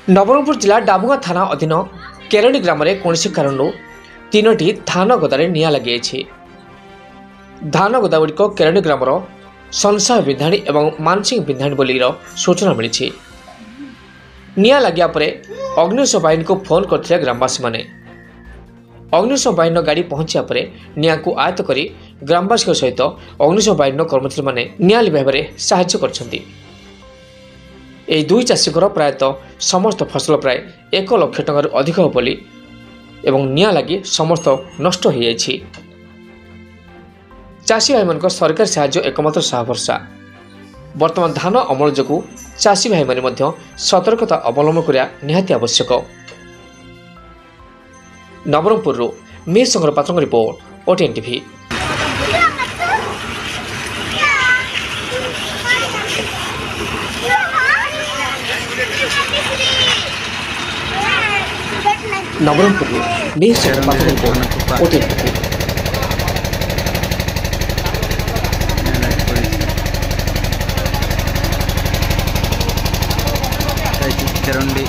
नवरंगपुर जिला डाबुगा थाना अधीन केरणी ग्राम में कौन कारण तीनोटी धान गदारे निया लगी। धान गदागुड़िक केरणी ग्राम संसार बिंधाणी और मानसिंह बिंधाणी बोली सूचना मिली। निया लग्या परे अग्निशम बाहिनी को फोन करथिले ग्रामवासी माने। अग्निशम बाहिनी गाड़ी पहुंचा पर निया को आयत्त कर ग्रामवासी सहित अग्निशम बाहिनी कर्मचारी माने निया लिभाइबारे साहाय्य करछन्ती। एही दुई चाषीकर प्रायतः समस्त फसल प्राय 1 लाख टंकार अधिक हो बोली एवं निया लगी समस्त नष्ट हो जाइछि। चाषी भाई मान सरकार साहाय्य एकमात्र साहभरसा। वर्तमान धान अमल जो चाषी भाई माने मध्य सतर्कता अवलंबन करिया निहाती आवश्यक। नवरंगपुर मीर शंकर पात्र रिपोर्ट ओटीएन टीवी। नवरंगपुर मीर शंकर पात्र रिपोर्ट ओटीएन टीवी। चरंडी